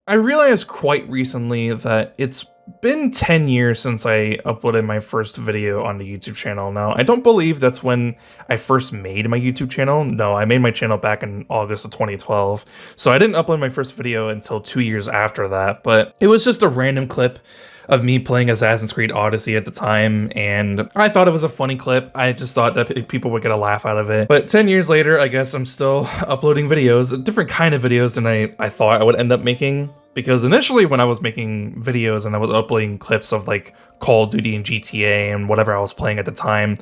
I realized quite recently that it's been 10 years since I uploaded my first video on the YouTube channel. Now, I don't believe that's when I first made my YouTube channel. No, I made my channel back in August of 2012. So I didn't upload my first video until 2 years after that, but it was just a random clip of me playing Assassin's Creed Odyssey at the time, and I thought it was a funny clip. I just thought that people would get a laugh out of it. But 10 years later, I guess I'm still uploading videos, a different kind of videos than I thought I would end up making. Because initially when I was making videos and I was uploading clips of like Call of Duty and GTA and whatever I was playing at the time,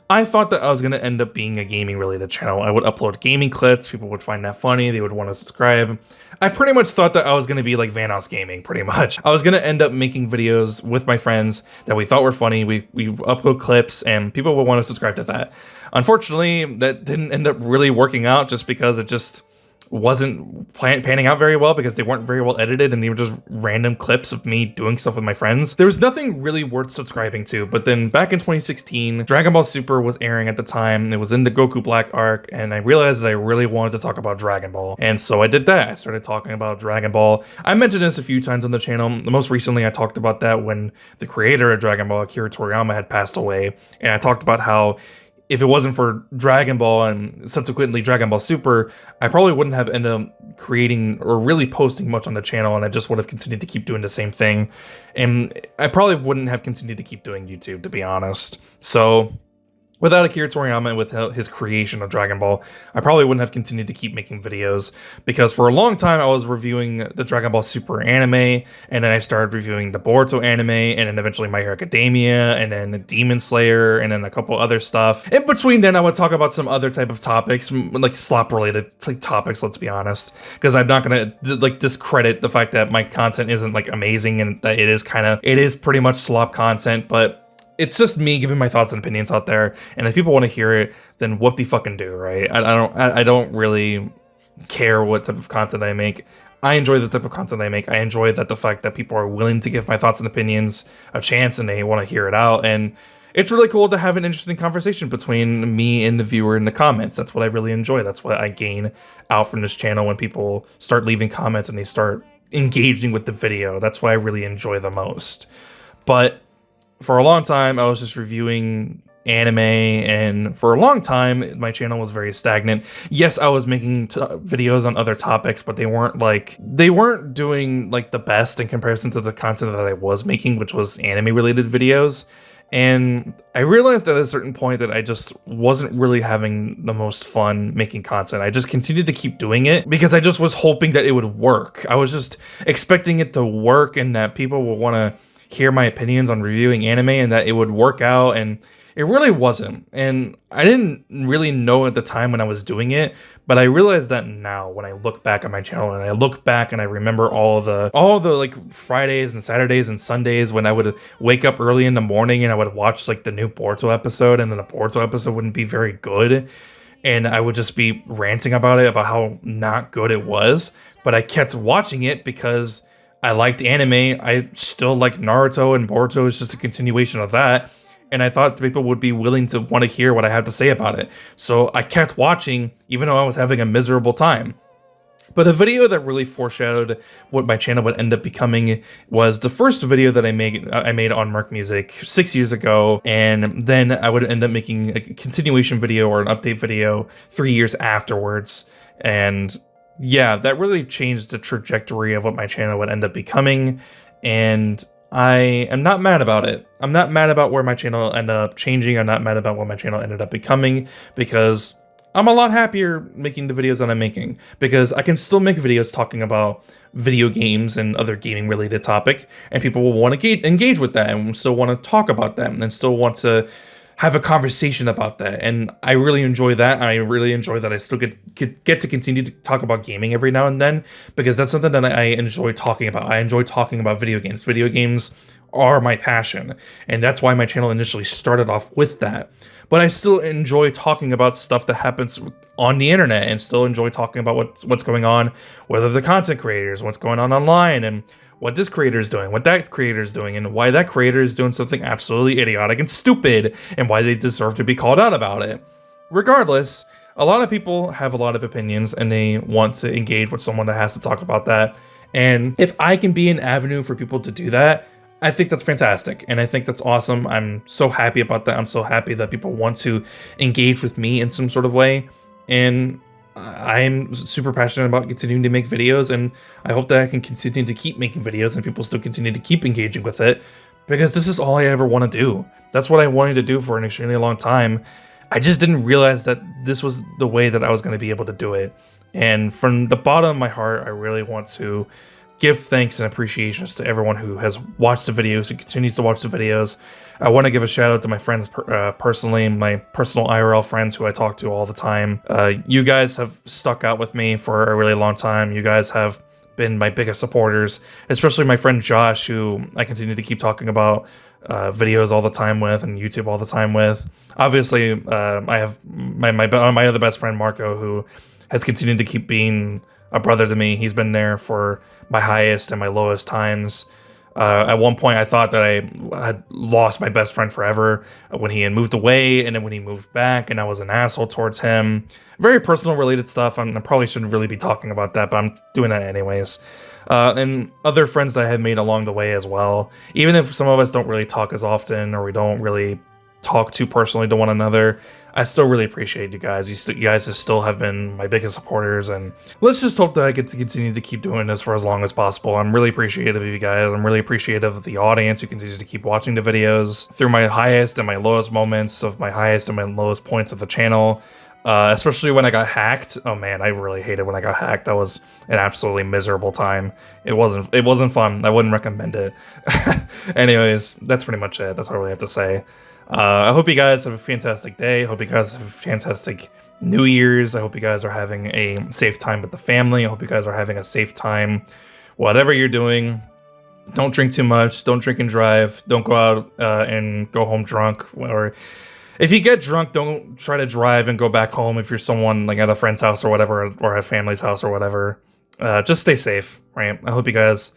I thought that I was going to end up being a gaming related channel. I would upload gaming clips, people would find that funny, they would want to subscribe. I pretty much thought that I was going to be like Vanoss Gaming, pretty much. I was going to end up making videos with my friends that we thought were funny, we upload clips, and people would want to subscribe to that. Unfortunately, that didn't end up really working out just because it just wasn't panning out very well because they weren't very well edited and they were just random clips of me doing stuff with my friends. There was nothing really worth subscribing to, but then back in 2016, Dragon Ball Super was airing at the time. It was in the Goku Black arc, and I realized that I really wanted to talk about Dragon Ball. And so I did that. I started talking about Dragon Ball. I mentioned this a few times on the channel. Most recently, I talked about that when the creator of Dragon Ball, Akira Toriyama, had passed away. And I talked about how if it wasn't for Dragon Ball and subsequently Dragon Ball Super, I probably wouldn't have ended up creating or really posting much on the channel, and I just would have continued to keep doing the same thing. And I probably wouldn't have continued to keep doing YouTube, to be honest. So without Akira Toriyama and with his creation of Dragon Ball, I probably wouldn't have continued to keep making videos, because for a long time I was reviewing the Dragon Ball Super anime, and then I started reviewing the Boruto anime, and then eventually My Hero Academia, and then Demon Slayer, and then a couple other stuff. In between then, I would talk about some other type of topics, like slop-related topics, let's be honest, because I'm not gonna like discredit the fact that my content isn't like amazing and that it is pretty much slop content, but it's just me giving my thoughts and opinions out there, and if people want to hear it, then whoop-de-fucking-do, right? I don't really care what type of content I make. I enjoy the type of content I make. I enjoy that the fact that people are willing to give my thoughts and opinions a chance, and they want to hear it out, and it's really cool to have an interesting conversation between me and the viewer in the comments. That's what I really enjoy. That's what I gain out from this channel when people start leaving comments and they start engaging with the video. That's what I really enjoy the most. But for a long time, I was just reviewing anime, and for a long time, my channel was very stagnant. Yes, I was making videos on other topics, but they weren't doing like the best in comparison to the content that I was making, which was anime-related videos. And I realized at a certain point that I just wasn't really having the most fun making content. I just continued to keep doing it because I just was hoping that it would work. I was just expecting it to work and that people would want to hear my opinions on reviewing anime and that it would work out, and it really wasn't. And I didn't really know at the time when I was doing it, but I realized that now when I look back at my channel and I look back and I remember all the like Fridays and Saturdays and Sundays when I would wake up early in the morning and I would watch like the new Boruto episode, and then the Boruto episode wouldn't be very good, and I would just be ranting about it, about how not good it was, but I kept watching it because I liked anime. I still like Naruto, and Boruto is just a continuation of that. And I thought people would be willing to want to hear what I had to say about it. So I kept watching, even though I was having a miserable time. But a video that really foreshadowed what my channel would end up becoming was the first video that I made on Mark Music 6 years ago. And then I would end up making a continuation video or an update video 3 years afterwards. And yeah, that really changed the trajectory of what my channel would end up becoming, and I am not mad about it. I'm not mad about where my channel ended up changing. I'm not mad about what my channel ended up becoming, because I'm a lot happier making the videos that I'm making, because I can still make videos talking about video games and other gaming related topic, and people will want to engage with that and still want to talk about them and still want to have a conversation about that. And I really enjoy that. I really enjoy that I still get to continue to talk about gaming every now and then, because that's something that I enjoy talking about. I enjoy talking about video games. Video games are my passion, and that's why my channel initially started off with that. But I still enjoy talking about stuff that happens on the internet, and still enjoy talking about what's going on, whether the content creators, what's going on online, and what this creator is doing, what that creator is doing, and why that creator is doing something absolutely idiotic and stupid, and why they deserve to be called out about it. Regardless, a lot of people have a lot of opinions, and they want to engage with someone that has to talk about that. And if I can be an avenue for people to do that, I think that's fantastic. And I think that's awesome. I'm so happy about that. I'm so happy that people want to engage with me in some sort of way. And I'm super passionate about continuing to make videos, and I hope that I can continue to keep making videos and people still continue to keep engaging with it, because this is all I ever want to do. That's what I wanted to do for an extremely long time. I just didn't realize that this was the way that I was going to be able to do it. And from the bottom of my heart, I really want to give thanks and appreciations to everyone who has watched the videos, who continues to watch the videos. I want to give a shout out to my friends personally, my personal IRL friends who I talk to all the time. You guys have stuck out with me for a really long time. You guys have been my biggest supporters, especially my friend Josh, who I continue to keep talking about videos all the time with and YouTube all the time with. Obviously, I have my other best friend Marco, who has continued to keep being a brother to me. He's been there for my highest and my lowest times. At one point, I thought that I had lost my best friend forever when he had moved away, and then when he moved back, and I was an asshole towards him. Very personal related stuff. I probably shouldn't really be talking about that, but I'm doing that anyways. And other friends that I have made along the way as well. Even if some of us don't really talk as often, or we don't really talk too personally to one another, I still really appreciate you guys. You guys still have been my biggest supporters, and let's just hope that I get to continue to keep doing this for as long as possible. I'm really appreciative of you guys. I'm really appreciative of the audience who continues to keep watching the videos through my highest and my lowest moments of my highest and my lowest points of the channel. Especially when I got hacked. Oh man, I really hated when I got hacked. That was an absolutely miserable time. It wasn't fun. I wouldn't recommend it. Anyways, that's pretty much it. That's all I really have to say. I hope you guys have a fantastic day. I hope you guys have a fantastic New Year's. I hope you guys are having a safe time with the family. I hope you guys are having a safe time. Whatever you're doing, don't drink too much. Don't drink and drive. Don't go out and go home drunk. Or if you get drunk, don't try to drive and go back home if you're someone like at a friend's house or whatever, or a family's house or whatever. Just stay safe, right? I hope you guys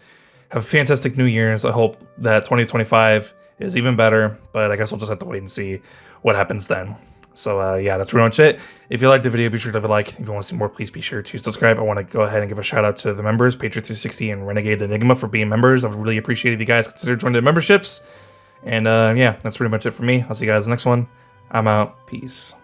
have a fantastic New Year's. I hope that 2025 is even better, but I guess we'll just have to wait and see what happens then. So yeah, that's pretty much it. If you liked the video, be sure to leave a like. If you want to see more, please be sure to subscribe. I want to go ahead and give a shout out to the members, Patriot360 and Renegade Enigma, for being members. I would really appreciate if you guys consider joining the memberships. And yeah, that's pretty much it for me. I'll see you guys in the next one. I'm out. Peace.